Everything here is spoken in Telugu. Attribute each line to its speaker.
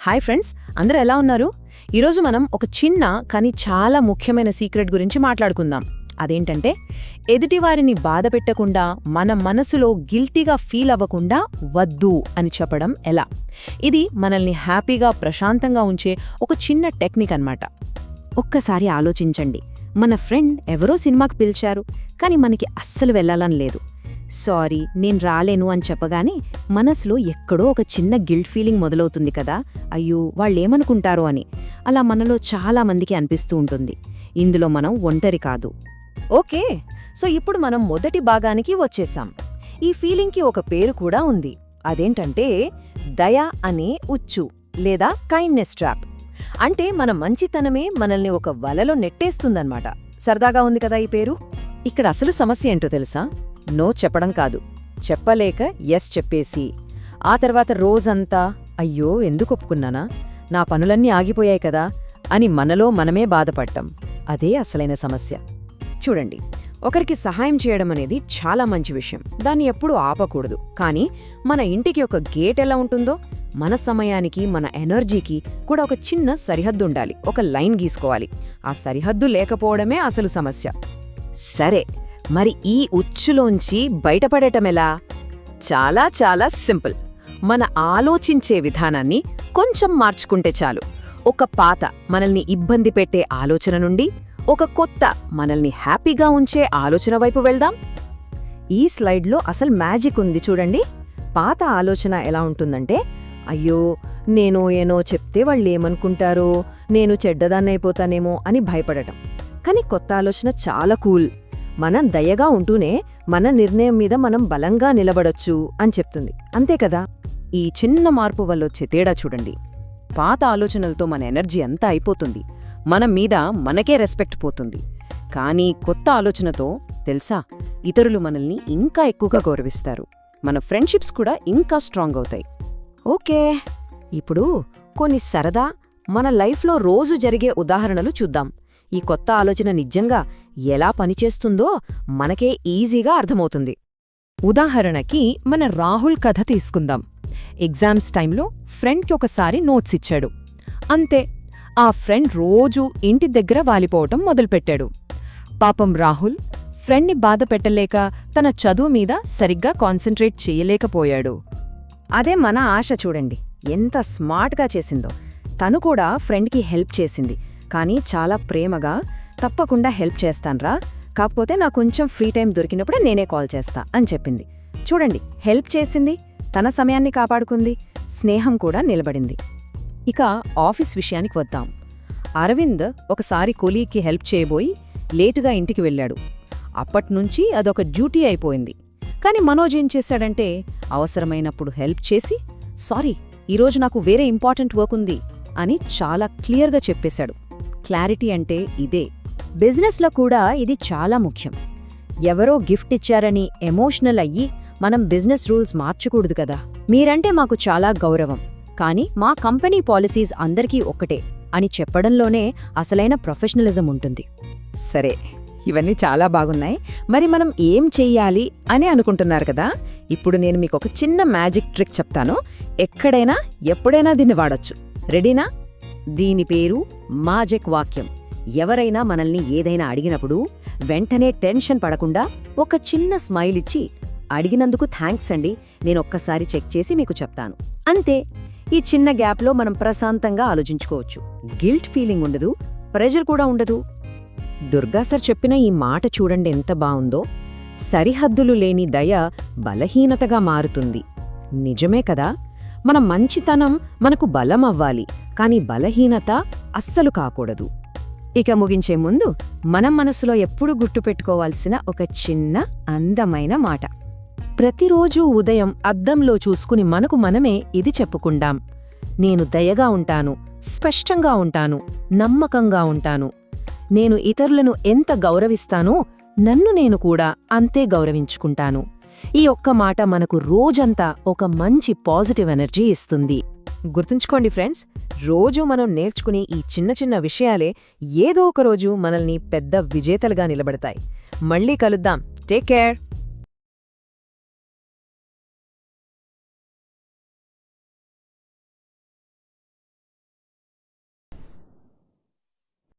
Speaker 1: హాయ్ ఫ్రెండ్స్, అందరూ ఎలా ఉన్నారు? ఈరోజు మనం ఒక చిన్న కానీ చాలా ముఖ్యమైన సీక్రెట్ గురించి మాట్లాడుకుందాం. అదేంటంటే, ఎదుటివారిని బాధ పెట్టకుండా మన మనసులో గిల్టీగా ఫీల్ అవ్వకుండా వద్దు అని చెప్పడం ఎలా. ఇది మనల్ని హ్యాపీగా ప్రశాంతంగా ఉంచే ఒక చిన్న టెక్నిక్ అన్నమాట.
Speaker 2: ఒక్కసారి ఆలోచించండి. మన ఫ్రెండ్ ఎవరో సినిమాకి పిలిచారు, కానీ మనకి అస్సలు వెళ్లాలని లేదు. సారీ, నేను రాలేను అని చెప్పగానే మనసులో ఎక్కడో ఒక చిన్న గిల్ట్ ఫీలింగ్ మొదలవుతుంది కదా. అయ్యో, వాళ్ళేమనుకుంటారో అని. అలా మనలో చాలా మందికి అనిపిస్తూ ఉంటుంది. ఇందులో మనం ఒంటరి కాదు.
Speaker 1: ఓకే, సో ఇప్పుడు మనం మొదటి భాగానికి వచ్చేసాం. ఈ ఫీలింగ్కి ఒక పేరు కూడా ఉంది. అదేంటంటే దయ అనే ఉచ్చు లేదా కైండ్నెస్ ట్రాప్. అంటే మన మంచితనమే మనల్ని ఒక వలలో నెట్టేస్తుందన్నమాట. సరదాగా ఉంది కదా ఈ పేరు. ఇక్కడ అసలు సమస్య ఏంటో తెలుసా? నో చెప్పడం కాదు, చెప్పలేక ఎస్ చెప్పేసి ఆ తర్వాత రోజంతా అయ్యో ఎందుకు ఒప్పుకున్నానా, నా పనులన్నీ ఆగిపోయాయి కదా అని మనలో మనమే బాధపడ్డం. అదే అసలైన సమస్య. చూడండి, ఒకరికి సహాయం చేయడం అనేది చాలా మంచి విషయం, దాన్ని ఎప్పుడూ ఆపకూడదు. కానీ మన ఇంటికి ఒక గేట్ ఎలా ఉంటుందో, మన సమయానికి మన ఎనర్జీకి కూడా ఒక చిన్న సరిహద్దు ఉండాలి, ఒక లైన్ గీసుకోవాలి. ఆ సరిహద్దు లేకపోవడమే అసలు సమస్య. సరే, మరి ఈ ఉచ్చులోంచి బయటపడటమెలా? చాలా చాలా సింపుల్. మన ఆలోచించే విధానాన్ని కొంచెం మార్చుకుంటే చాలు. ఒక పాత మనల్ని ఇబ్బంది పెట్టే ఆలోచన నుండి ఒక కొత్త మనల్ని హ్యాపీగా ఉంచే ఆలోచన వైపు వెళ్దాం. ఈ స్లైడ్లో అసలు మ్యాజిక్ ఉంది చూడండి. పాత ఆలోచన ఎలా ఉంటుందంటే, అయ్యో నేను ఏనో చెప్తే వాళ్ళేమనుకుంటారో, నేను చెడ్డదాన్నైపోతానేమో అని భయపడటం. కానీ కొత్త ఆలోచన చాలా కూల్. మనం దయగా ఉంటూనే మన నిర్ణయం మీద మనం బలంగా నిలబడొచ్చు అని చెప్తుంది. అంతే కదా? ఈ చిన్న మార్పు వల్ల వచ్చే తేడా చూడండి. పాత ఆలోచనలతో మన ఎనర్జీ అంతా అయిపోతుంది, మన మీద మనకే రెస్పెక్ట్ పోతుంది. కానీ కొత్త ఆలోచనతో తెలుసా, ఇతరులు మనల్ని ఇంకా ఎక్కువగా గౌరవిస్తారు, మన ఫ్రెండ్షిప్స్ కూడా ఇంకా స్ట్రాంగ్ అవుతాయి. ఓకే, ఇప్పుడు కొన్ని సరదా మన లైఫ్లో రోజు జరిగే ఉదాహరణలు చూద్దాం. ఈ కొత్త ఆలోచన నిజంగా ఎలా పనిచేస్తుందో మనకే ఈజీగా అర్థమవుతుంది. ఉదాహరణకి మన రాహుల్ కథ తీసుకుందాం. ఎగ్జామ్స్ టైంలో ఫ్రెండ్కి ఒకసారి నోట్స్ ఇచ్చాడు. అంతే, ఆ ఫ్రెండ్ రోజూ ఇంటి దగ్గర వాలిపోవటం మొదలుపెట్టాడు. పాపం రాహుల్ ఫ్రెండ్ని బాధ పెట్టలేక తన చదువు మీద సరిగ్గా కాన్సంట్రేట్ చేయలేకపోయాడు. అదే మన ఆశ చూడండి, ఎంత స్మార్ట్గా చేసిందో. తను కూడా ఫ్రెండ్కి హెల్ప్ చేసింది, కానీ చాలా ప్రేమగా, తప్పకుండా హెల్ప్ చేస్తాన్రా, కాకపోతే నాకు కొంచెం ఫ్రీ టైం దొరికినప్పుడే నేనే కాల్ చేస్తా అని చెప్పింది. చూడండి, హెల్ప్ చేసింది, తన సమయాన్ని కాపాడుకుంది, స్నేహం కూడా నిలబడింది. ఇక ఆఫీస్ విషయానికి వద్దాం. అరవింద్ ఒకసారి కొలీగ్కి హెల్ప్ చేయబోయి లేటుగా ఇంటికి వెళ్ళాడు. అప్పట్నుంచి అదొక డ్యూటీ అయిపోయింది. కానీ మనోజ్ ఏం చేశాడంటే, అవసరమైనప్పుడు హెల్ప్ చేసి, సారీ ఈరోజు నాకు వేరే ఇంపార్టెంట్ వర్క్ ఉంది అని చాలా క్లియర్గా చెప్పేశాడు. క్లారిటీ అంటే ఇదే.
Speaker 2: బిజినెస్లో కూడా ఇది చాలా ముఖ్యం. ఎవరో గిఫ్ట్ ఇచ్చారని ఎమోషనల్ అయ్యి మనం బిజినెస్ రూల్స్ మార్చకూడదు కదా. మీరంటే మాకు చాలా గౌరవం, కానీ మా కంపెనీ పాలసీస్ అందరికీ ఒక్కటే అని చెప్పడంలోనే అసలైన ప్రొఫెషనలిజం ఉంటుంది.
Speaker 1: సరే, ఇవన్నీ చాలా బాగున్నాయి. మరి మనం ఏం చెయ్యాలి అని అనుకుంటున్నారు కదా. ఇప్పుడు నేను మీకు ఒక చిన్న మ్యాజిక్ ట్రిక్ చెప్తాను. ఎక్కడైనా ఎప్పుడైనా దీన్ని వాడొచ్చు. రెడీనా? దీని పేరు మాజిక్ వాక్యం. ఎవరైనా మనల్ని ఏదైనా అడిగినప్పుడు వెంటనే టెన్షన్ పడకుండా ఒక చిన్న స్మైల్ ఇచ్చి, అడిగినందుకు థ్యాంక్స్ అండి, నేనొక్కసారి చెక్ చేసి మీకు చెప్తాను. అంతే. ఈ చిన్న గ్యాప్లో మనం ప్రశాంతంగా ఆలోచించుకోవచ్చు. గిల్ట్ ఫీలింగ్ ఉండదు, ప్రెజర్ కూడా ఉండదు. దుర్గా సార్ చెప్పిన ఈ మాట చూడండి ఎంత బావుందో. సరిహద్దులు లేని దయ బలహీనతగా మారుతుంది. నిజమే కదా? మన మంచితనం మనకు బలం అవ్వాలి, కానీ బలహీనత అస్సలు కాకూడదు. ఇక ముగించే ముందు మనం మనసులో ఎప్పుడూ గుర్తుపెట్టుకోవాల్సిన ఒక చిన్న అందమైన మాట. ప్రతిరోజూ ఉదయం అద్దంలో చూసుకుని మనకు మనమే ఇది చెప్పుకుందాం. నేను దయగా ఉంటాను, స్పష్టంగా ఉంటాను, నమ్మకంగా ఉంటాను. నేను ఇతరులను ఎంత గౌరవిస్తానో నన్ను నేను కూడా అంతే గౌరవించుకుంటాను. ఈ ఒక్క మాట మనకు రోజంతా ఒక మంచి పాజిటివ్ ఎనర్జీ ఇస్తుంది. గుర్తుంచుకోండి ఫ్రెండ్స్, రోజూ మనం నేర్చుకునే ఈ చిన్న చిన్న విషయాలే ఏదో ఒక రోజు మనల్ని పెద్ద విజేతలుగా నిలబడతాయి. మళ్ళీ కలుద్దాం. Take care.